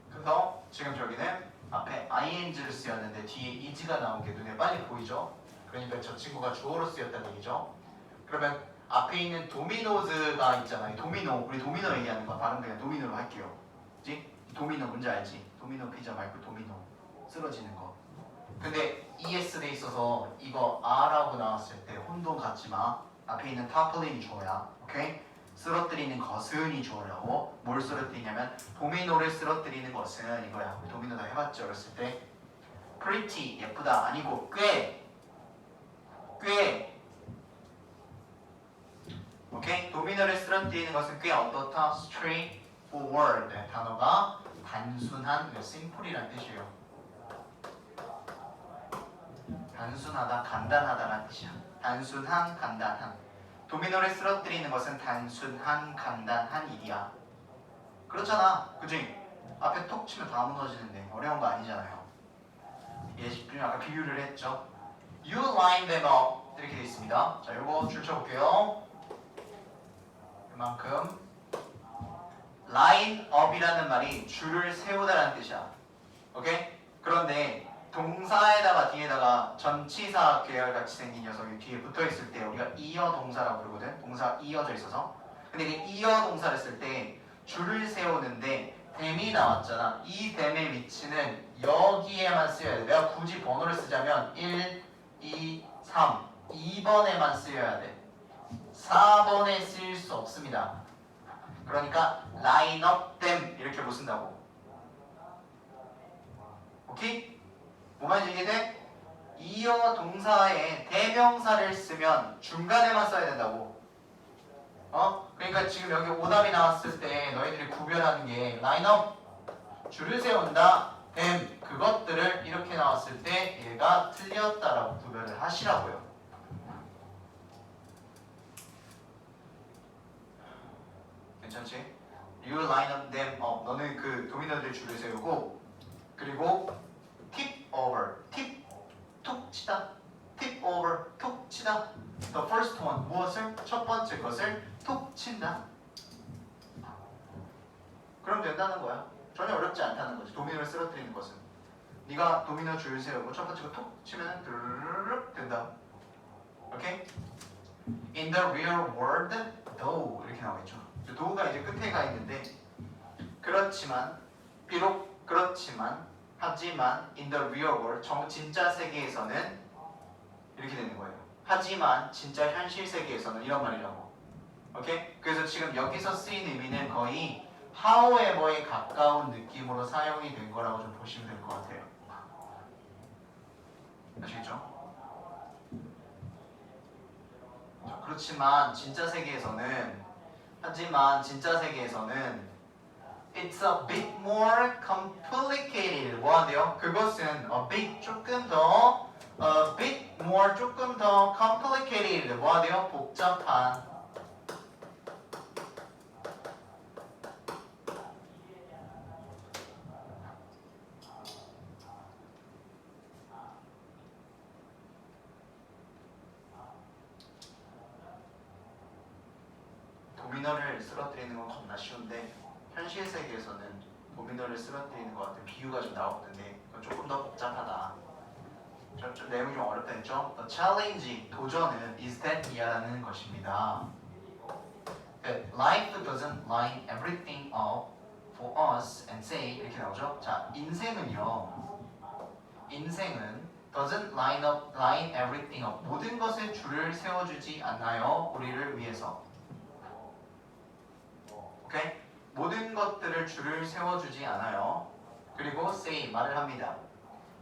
그래서 지금 저기는 앞에 ing를 쓰였는데 뒤에 is가 나온 게 눈에 빨리 보이죠? 그러니까 저 친구가 주어로 쓰였다는 얘기죠. 그러면 앞에 있는 도미노즈가 있잖아요. 도미노, 우리 도미노 얘기하는 거 발음 그냥 도미노로 할게요. 그치? 도미노 뭔지 알지? 도미노 피자 말고 도미노, 쓰러지는 거. 근데 ES에 있어서 이거 R라고 나왔을 때 혼돈 갖지 마. 앞에 있는 toppling 주어야. 오케이? 쓰러뜨리는 것은이 주어라고. 뭘 쓰러뜨리냐면 도미노를 쓰러뜨리는 것은 이거야. 도미노 다 해봤죠? 어렸을 때. pretty, 예쁘다. 아니고 꽤. 오케이? 도미노를 쓰러뜨리는 것은 꽤 어떻다? straightforward. 단어가 단순한, simple이라는 뜻이에요. 단순하다, 간단하다라는 뜻이야. 단순한, 간단한. 도미노를 쓰러뜨리는 것은 단순한, 간단한 일이야. 그렇잖아, 그지? 앞에 톡 치면 다 무너지는데 어려운 거 아니잖아요. 아까 비유를 했죠. You line them up 이렇게 돼 있습니다. 자, 요거 줄 쳐볼게요. 이만큼. line up이라는 말이 줄을 세우다라는 뜻이야. 오케이? 그런데 동사에다가 뒤에다가 전치사 계열 같이 생긴 녀석이 뒤에 붙어 있을 때 우리가 이어 동사라고 부르거든. 동사 이어져 있어서. 근데 그 이어 동사를 쓸 때 줄을 세우는데 댐이 나왔잖아. 이 댐의 위치는 여기에만 쓰여야 돼. 내가 굳이 번호를 쓰자면 1, 2, 3, 2번에만 쓰여야 돼. 4번에 쓰일 수 없습니다. 그러니까 line up them 이렇게 못 쓴다고. 오케이? 뭐 말인지 이해돼? 이어 동사에 대명사를 쓰면 중간에만 써야 된다고. 그러니까 지금 여기 오답이 나왔을 때 너희들이 구별하는 게 line up, 줄을 세운다, them, 그것들을 이렇게 나왔을 때 얘가 틀렸다라고 구별을 하시라고요. 괜찮지? You line them up. 너는 그 도미노들 줄을 세우고, 그리고 tip over, tip, 툭 치다, tip over, 툭 치다. The first one, 무엇을? 첫 번째 것을 툭 친다. 그럼 된다는 거야. 전혀 어렵지 않다는 거지. 도미노를 쓰러뜨리는 것은. 네가 도미노 줄 세우고 첫 번째 거 툭 치면은 드르륵 된다. 오케이? In the real world, though 이렇게 나오겠죠. though가 이제 끝에 가 있는데 그렇지만, 비록 그렇지만, 하지만 in the real world, 진짜 세계에서는 이렇게 되는 거예요. 하지만 진짜 현실 세계에서는 이런 말이라고. 오케이? 그래서 지금 여기서 쓰인 의미는 거의 however에 가까운 느낌으로 사용이 된 거라고 좀 보시면 될 것 같아요. 아시겠죠? 그렇지만 진짜 세계에서는, 하지만 진짜 세계에서는 It's a bit more complicated. 뭐한대요? 그것은 a bit, 조금 더 a bit more 조금 더 complicated 뭐가 돼요? 복잡한 도미노를 쓰러뜨리는 건 겁나 쉬운데 현실 세계에서는 도미노를 쓰러뜨리는 것 같은 비유가 좀 나오는데 그건 조금 더 복잡하다. 좀 내용이 좀 어렵다 했죠? The challenge, 도전은 is that 이하라는 것입니다. Life doesn't line everything up for us and say 이렇게 나오죠? 자, 인생은 doesn't line everything up 모든 것에 줄을 세워주지 않나요? 우리를 위해서. 오케이? 모든 것들을 줄을 세워주지 않아요. 그리고 say 말을 합니다.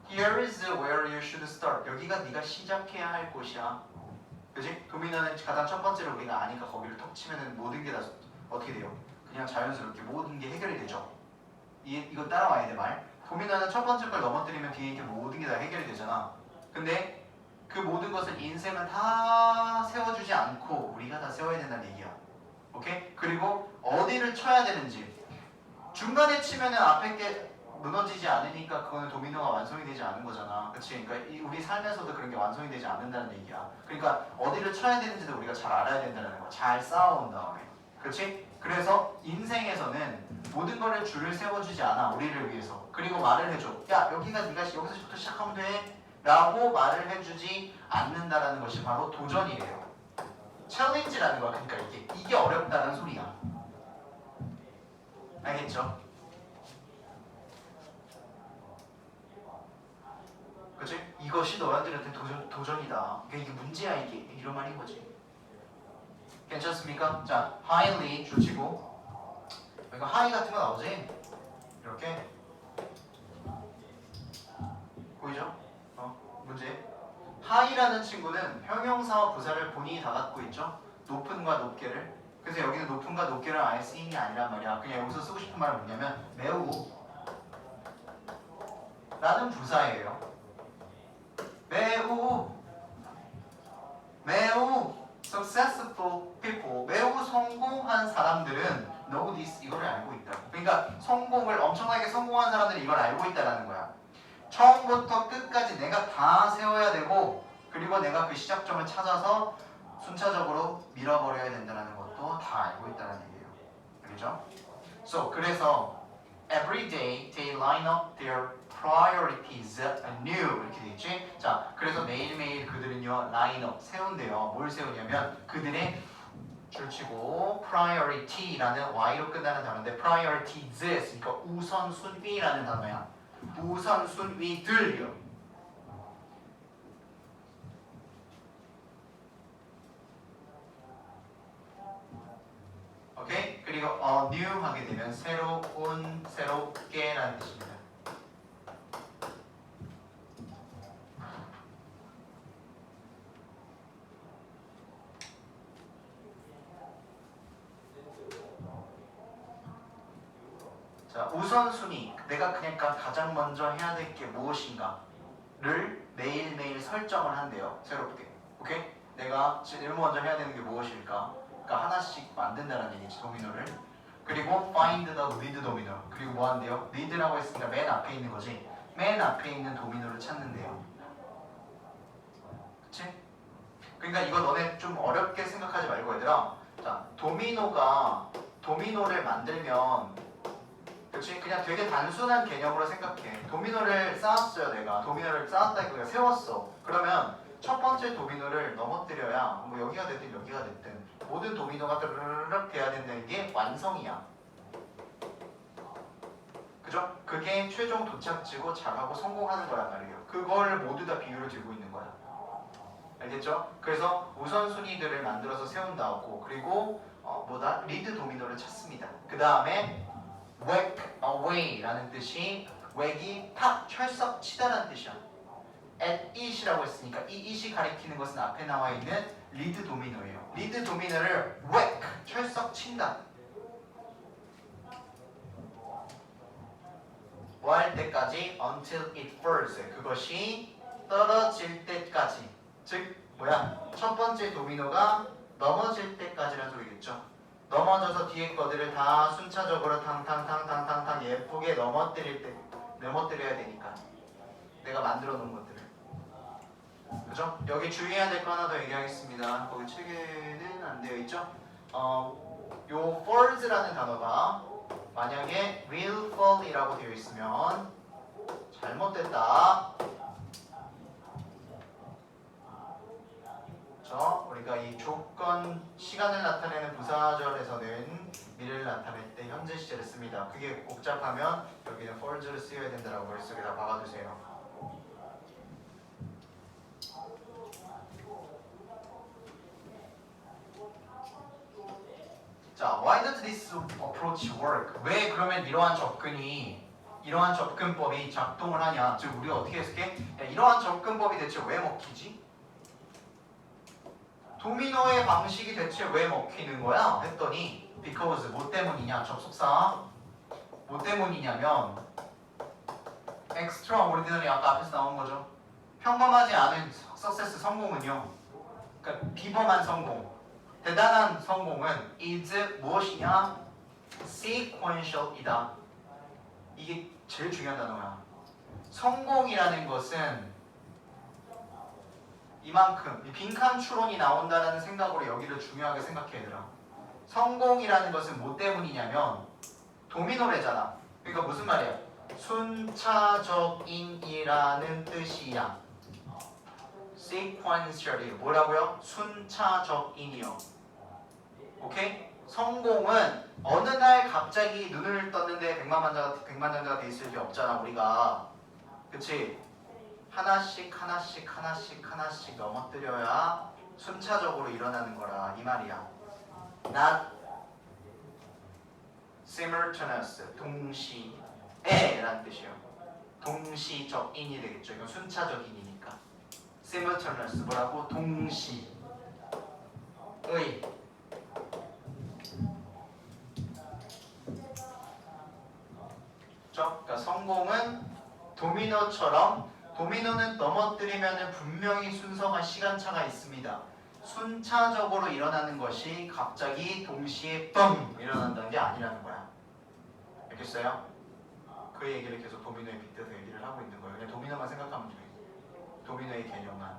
Here is where you should start. 여기가 네가 시작해야 할 곳이야. 그지? 도미노는 가장 첫 번째로 우리가 아니까 거기를 톡 치면은 모든 게 다 어떻게 돼요? 그냥 자연스럽게 모든 게 해결이 되죠. 이거 따라와야 돼 말. 도미노는 첫 번째 걸 넘어뜨리면 뒤에 이렇게 모든 게 다 해결이 되잖아. 근데 그 모든 것을 인생은 다 세워주지 않고 우리가 다 세워야 된다는 얘기야. 오케이? 그리고 어디를 쳐야 되는지 중간에 치면은 앞에 게 무너지지 않으니까 그거는 도미노가 완성이 되지 않은 거잖아. 그치? 그러니까 우리 삶에서도 그런 게 완성이 되지 않는다는 얘기야. 그러니까 어디를 쳐야 되는지도 우리가 잘 알아야 된다는 거야. 잘 쌓아온 다음에. 그렇지? 그래서 인생에서는 모든 거를 줄을 세워주지 않아. 우리를 위해서. 그리고 말을 해줘. 야 여기가 네가 여기서부터 시작하면 돼. 라고 말을 해주지 않는다라는 것이 바로 도전이래요. 챌린지라는 거야. 그러니까 이게 어렵다는 소리야. 알겠죠? 그치? 이것이 너희들한테 도전이다. 그러니까 이게 문제야 이게. 이런 말인 거지. 괜찮습니까? 자, highly 줄치고 이거 high 같은 거 나오지? 이렇게 보이죠? 문제. high라는 친구는 형용사와 부사를 본인이 다 갖고 있죠? 높은과 높게를. 그래서 여기는 높은과 높게를 아예 쓰인 게 아니란 말이야. 그냥 여기서 쓰고 싶은 말은 뭐냐면 매우 라는 부사예요. 매우 successful people, 매우 성공한 사람들은 know this, 이걸 알고 있다고. 그러니까 엄청나게 성공한 사람들이 이걸 알고 있다라는 거야. 처음부터 끝까지 내가 다 세워야 되고 그리고 내가 그 시작점을 찾아서 순차적으로 밀어버려야 된다는 것도 다 알고 있다는 얘기예요. 알겠죠? 그래서 every day they line up their priorities anew 이렇게 돼 있지? 자, 그래서 매일매일 그들은요 line up 세운대요. 뭘 세우냐면 그들의 줄치고 priority라는 y로 끝나는 단어인데 priorities 그러니까 우선순위라는 단어야. 우선순위들요. 오케이? 그리고 new 하게 되면 새롭게라는 뜻입니다. 자, 우선순위. 내가 그러니까 가장 먼저 해야 될 게 무엇인가를 매일매일 설정을 한대요. 새롭게. 오케이? 내가 제일 먼저 해야 되는 게 무엇일까? 그러니까 하나씩 만든다는 얘기지, 도미노를. 그리고 find the lead 도미노. 그리고 뭐 한대요? lead라고 했으니까 맨 앞에 있는 거지. 맨 앞에 있는 도미노를 찾는데요. 그치? 그러니까 이거 너네 좀 어렵게 생각하지 말고 얘들아. 자, 도미노를 만들면 그치? 그냥 되게 단순한 개념으로 생각해. 도미노를 쌓았어요, 내가. 도미노를 쌓았다기보다 세웠어. 그러면 첫 번째 도미노를 넘어뜨려야 뭐 여기가 됐든 여기가 됐든 모든 도미노가 드르륵 돼야 된다는 게 완성이야. 그죠? 그게 최종 도착지고 잘하고 성공하는 거란 말이에요. 그걸 모두 다 비유를 들고 있는 거야. 알겠죠? 그래서 우선순위들을 만들어서 세운다고 그리고 리드 도미노를 찾습니다. 그 다음에 whack away라는 뜻이 whack이 탁 철썩 치다라는 뜻이야. at it이라고 했으니까 이 it이 가리키는 것은 앞에 나와 있는 리드 도미노예요. 리드 도미노를 whack 철썩 친다. 뭐 할 때까지 until it falls 그것이 떨어질 때까지. 즉 첫 번째 도미노가 넘어질 때까지라는 소리겠죠. 넘어져서 뒤에 거들을 다 순차적으로 탕탕탕탕탕탕 예쁘게 넘어뜨려야 되니까. 내가 만들어 놓은 것들을. 그죠? 여기 주의해야 될 거 하나 더 얘기하겠습니다. 거기 책에는 안 되어 있죠? 요 falls라는 단어가 만약에 will fall이라고 되어 있으면 잘못됐다. 그렇죠? 우리가 이 조건 시간을 나타내는 부사절에서는 미래를 나타낼 때 현재 시제를 씁니다. 그게 복잡하면 여기는 falls를 쓰여야 된다라고 머릿속에다 박아두세요. 자, why does this approach work? 왜 그러면 이러한 접근법이 작동을 하냐? 즉 우리가 어떻게 해석해? 야, 이러한 접근법이 대체 왜 먹히지? 도미노의 방식이 대체 왜 먹히는 거야? 했더니 because 뭐 때문이냐? 접속사 뭐 때문이냐면 extraordinary 아까 앞에서 나온 거죠. 평범하지 않은 success 성공은요. 그러니까 비범한 성공, 대단한 성공은 is 무엇이냐? sequential이다. 이게 제일 중요한 단어야. 성공이라는 것은 이만큼 이 빈칸 추론이 나온다는 생각으로 여기를 중요하게 생각해 얘들아. 성공이라는 것은 뭐 때문이냐면 도미노래잖아. 그러니까 무슨 말이야? 순차적인이라는 뜻이야. sequentially 뭐라고요? 순차적인이요. 오케이? 성공은 어느 날 갑자기 눈을 떴는데 백만장자가 돼 있을 리 없잖아 우리가. 그치? 하나씩 넘어뜨려야 순차적으로 일어나는 거라 이 말이야. Not simultaneous 동시에 라는 뜻이에요. 동시적인이 되겠죠. 이건 순차적인이니까. simultaneous 뭐라고? 동시의. 그러니까 성공은 도미노처럼 도미노는 넘어뜨리면 분명히 순서가 시간차가 있습니다. 순차적으로 일어나는 것이 갑자기 동시에 뻥 일어난다는 게 아니라는 거야. 알겠어요? 그 얘기를 계속 도미노에 빗대서 얘기를 하고 있는 거예요. 그냥 도미노만 생각하면 돼. 도미노의 개념만.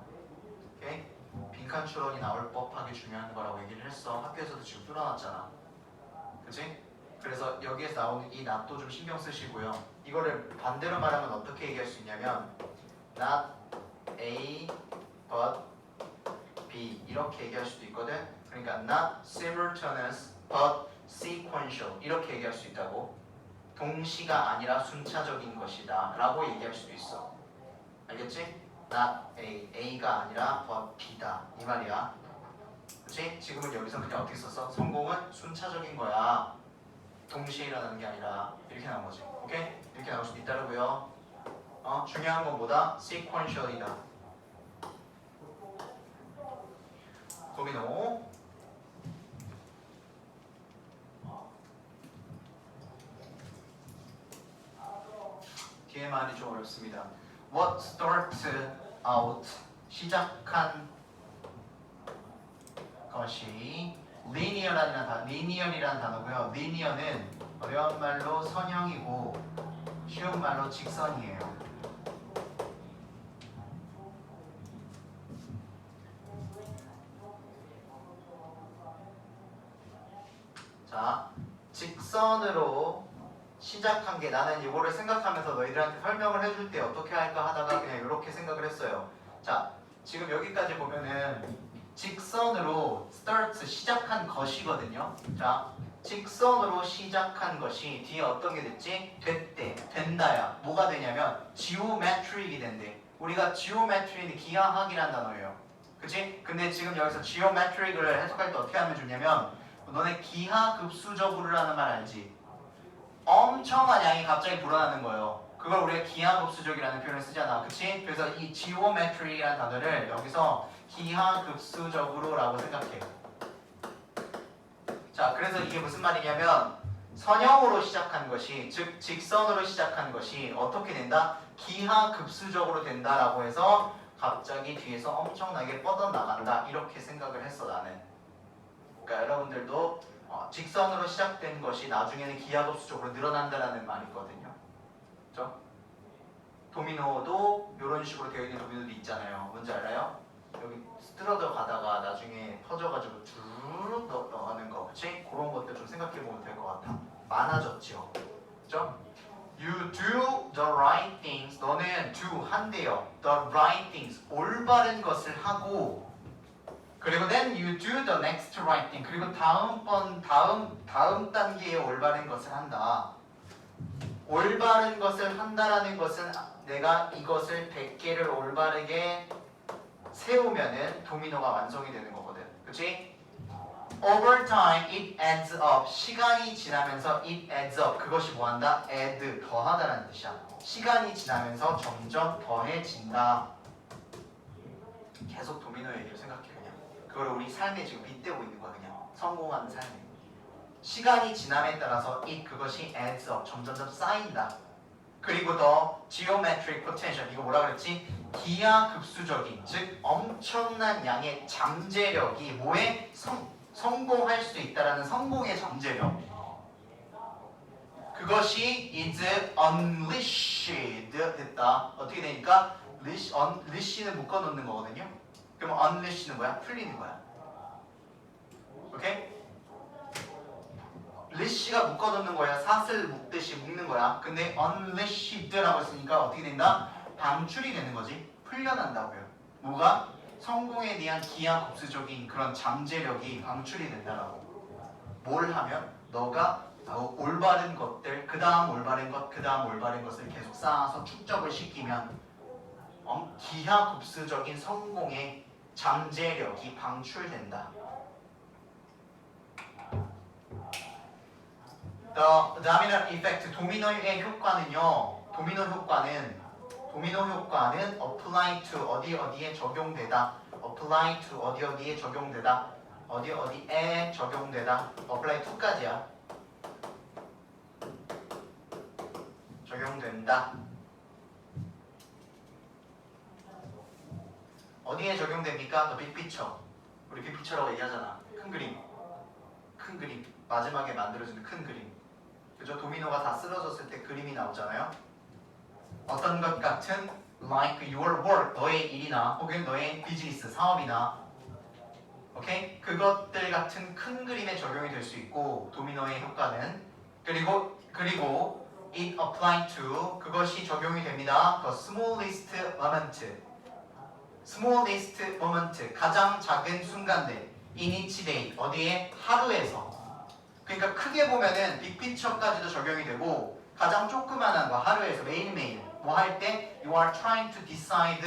오케이? 빈칸 추론이 나올 법하게 중요한 거라고 얘기를 했어. 학교에서도 지금 뚫어놨잖아. 그치? 그래서 여기에서 나오는 이 not도 좀 신경 쓰시고요. 이거를 반대로 말하면 어떻게 얘기할 수 있냐면 not A but B 이렇게 얘기할 수도 있거든. 그러니까 not simultaneous but sequential 이렇게 얘기할 수 있다고. 동시가 아니라 순차적인 것이다 라고 얘기할 수도 있어. 알겠지? not A, A가 아니라 but B다 이 말이야. 그치? 지금은 여기서 그냥 어떻게 썼어? 성공은 순차적인 거야. 동시에 일어나는 게 아니라 이렇게 나온 거지. 오케이? 이렇게 나올 수도 있다고요. 중요한 건 뭐다? sequential이다. 도미노. 뒤에 말이 좀 어렵습니다. What starts out 시작한 것이 linear이라는 단어고요. linear는 어려운 말로 선형이고 쉬운 말로 직선이에요. 자, 직선으로 시작한 게 나는 이거를 생각하면서 너희들한테 설명을 해줄 때 어떻게 할까 하다가 그냥 이렇게 생각을 했어요. 자, 지금 여기까지 보면은 직선으로 starts 시작한 것이거든요. 자, 직선으로 시작한 것이 뒤에 어떤 게 됐지? 됐대, 된다야. 뭐가 되냐면 geometric이 된대. 우리가 geometric는 기하학이란 단어예요. 그치? 근데 지금 여기서 geometric을 해석할 때 어떻게 하면 좋냐면 너네 기하급수적으로라는 말 알지? 엄청난 양이 갑자기 불어나는 거예요. 그걸 우리가 기하급수적이라는 표현을 쓰잖아. 그치? 그래서 이 geometric이라는 단어를 여기서 기하급수적으로라고 생각해. 자, 그래서 이게 무슨 말이냐면 선형으로 시작한 것이, 즉 직선으로 시작한 것이 어떻게 된다? 기하급수적으로 된다라고 해서 갑자기 뒤에서 엄청나게 뻗어나간다 이렇게 생각을 했어 나는. 그러니까 여러분들도 직선으로 시작된 것이 나중에는 기하급수적으로 늘어난다라는 말이 있거든요. 그렇죠? 도미노도 이런 식으로 되어 있는 도미노도 있잖아요. 뭔지 알아요? 여기 스트러져 가다가 나중에 퍼져가지고 쭉 넘어가는 거, 그치? 그런 것들 좀 생각해보면 될 것 같아. 많아졌죠. 그죠? You do the right things. 너는 do 한대요. The right things. 올바른 것을 하고, 그리고 then you do the next right thing. 그리고 다음 단계에 올바른 것을 한다. 올바른 것을 한다라는 것은 내가 이것을 100개를 올바르게 세우면은 도미노가 완성이 되는 거거든. 그치? Over time it adds up. 시간이 지나면서 it adds up. 그것이 뭐한다? add, 더하다라는 뜻이야. 시간이 지나면서 점점 더해진다. 계속 도미노 얘기를 생각해 그냥. 그걸 우리 삶에 지금 빗대고 있는 거야 그냥. 성공하는 삶에. 시간이 지남에 따라서 그것이 adds up. 점점점 쌓인다. 그리고 더 geometric potential. 이거 뭐라 그랬지? 기하급수적인, 즉 엄청난 양의 잠재력이 뭐에 성공할 수 있다라는 성공의 잠재력. 그것이 is unleashed 됐다. 어떻게 되니까? unleash는 묶어놓는 거거든요. 그럼 unleash는 뭐야? 풀리는 거야. 오케이? leash가 묶어놓는 거야. 삿을 묶듯이 묶는 거야. 근데 unleashed라고 했으니까 어떻게 된다? 방출이 되는 거지. 풀려난다고요. 뭐가? 성공에 대한 기하급수적인 그런 잠재력이 방출이 된다라고. 뭘 하면? 너가 올바른 것들, 그 다음 올바른 것, 그 다음 올바른 것을 계속 쌓아서 축적을 시키면 기하급수적인 성공의 잠재력이 방출된다. The domino effect, 도미노의 효과는요. 도미노 효과는 apply to 어디에 적용되다. apply to 어디에 적용되다. 어디에 적용되다. apply to까지야. 적용된다. 어디에 적용됩니까? The big picture. 우리 big picture라고 얘기하잖아. 큰 그림. 마지막에 만들어지는 큰 그림. 그죠? 도미노가 다 쓰러졌을 때 그림이 나오잖아요. 어떤 것 같은 like your work, 너의 일이나 혹은 너의 비즈니스, 사업이나 오케이? 그것들 같은 큰 그림에 적용이 될 수 있고 도미노의 효과는 그리고 it apply to 그것이 적용이 됩니다. The smallest moment 가장 작은 순간들 in each day 어디에? 하루에서. 그러니까 크게 보면은 빅피처까지도 적용이 되고 가장 조그만한 거 하루에서 매일매일 뭐 할 때 you are trying to decide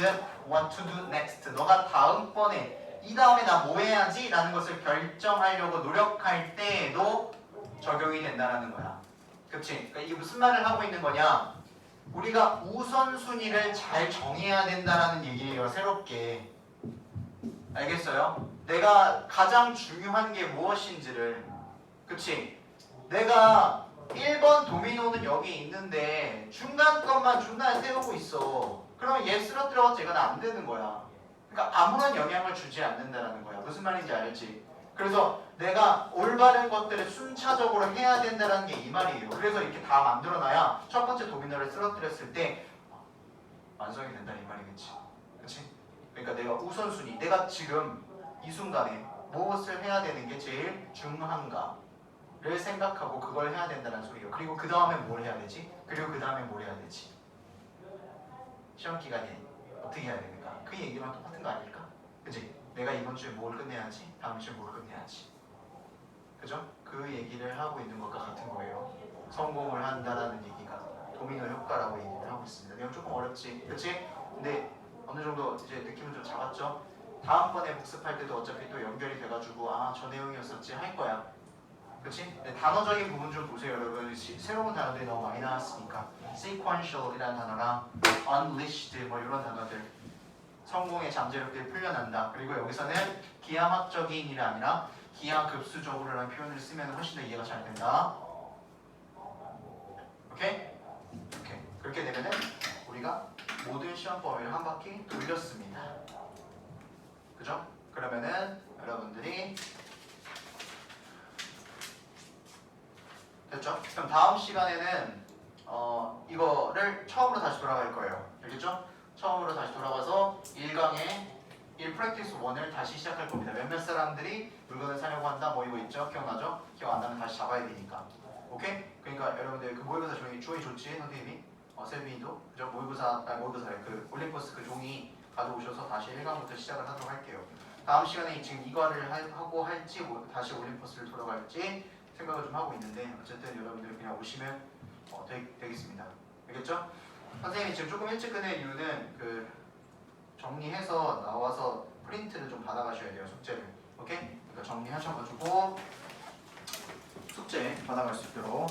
what to do next. 너가 다음번에 이 다음에 나 뭐 해야지 라는 것을 결정하려고 노력할 때에도 적용이 된다는 거야. 그치? 그러니까 이게 무슨 말을 하고 있는 거냐? 우리가 우선순위를 잘 정해야 된다라는 얘기예요. 새롭게. 알겠어요? 내가 가장 중요한 게 무엇인지를. 그치? 내가 1번 도미노는 여기 있는데 중간 것만 중간에 세우고 있어. 그러면 얘 쓰러뜨려서 이건 안 되는 거야. 그러니까 아무런 영향을 주지 않는다는 거야. 무슨 말인지 알지? 그래서 내가 올바른 것들을 순차적으로 해야 된다는 게 이 말이에요. 그래서 이렇게 다 만들어놔야 첫 번째 도미노를 쓰러뜨렸을 때 완성이 된다 이 말이겠지. 그치? 그러니까 내가 우선순위, 내가 지금 이 순간에 무엇을 해야 되는 게 제일 중요한가를 생각하고 그걸 해야 된다는 소리예요. 그리고 그 다음에 뭘 해야 되지? 그리고 그 다음에 뭘 해야 되지? 시험 기간에 어떻게 해야 되는가? 그 얘기랑 똑같은 거 아닐까? 그치? 내가 이번 주에 뭘 끝내야지? 다음 주에 뭘 끝내야지? 그죠? 그 얘기를 하고 있는 것과 같은 거예요. 성공을 한다라는 얘기가 도미노 효과라고 얘기를 하고 있습니다. 내용 조금 어렵지? 그치? 근데 어느 정도 이제 느낌은 좀 잡았죠? 다음번에 복습할 때도 어차피 또 연결이 돼가지고 아, 저 내용이었었지 할 거야. 그치? 근데 단어적인 부분 좀 보세요 여러분. 새로운 단어들이 너무 많이 나왔으니까 sequential이라는 단어랑 unleashed 뭐 이런 단어들 성공의 잠재력들이 풀려난다. 그리고 여기서는 기하학적인이 아니라 기하급수적으로라는 표현을 쓰면 훨씬 더 이해가 잘 된다. 오케이? 오케이. 그렇게 되면은 우리가 모든 시험 범위를 한 바퀴 돌렸습니다. 그죠? 그러면은 여러분들이 됐죠? 그럼 다음 시간에는 이거를 처음으로 다시 돌아갈 거예요. 알겠죠? 처음으로 다시 돌아가서 1강의 1 프랙티스 1을 다시 시작할 겁니다. 몇몇 사람들이 물건을 사려고 한다 뭐 이거 있죠? 기억나죠? 기억 안 나면 다시 잡아야 되니까. 오케이? 그러니까 여러분들 그 모의고사 주원이 좋지 선생님이 세빈이도 그죠? 모의고사래 그 올림포스 그 종이 가져오셔서 다시 1강부터 시작을 하도록 할게요. 다음 시간에 지금 이과를 하고 할지 다시 올림포스를 돌아갈지 생각을 좀 하고 있는데 어쨌든 여러분들 그냥 오시면 되겠습니다. 알겠죠? 선생님이 지금 조금 일찍 끝낸 이유는 그 정리해서 나와서 프린트를 좀 받아가셔야 돼요. 숙제를. 오케이? 그러니까 정리하셔가지고 숙제 받아갈 수 있도록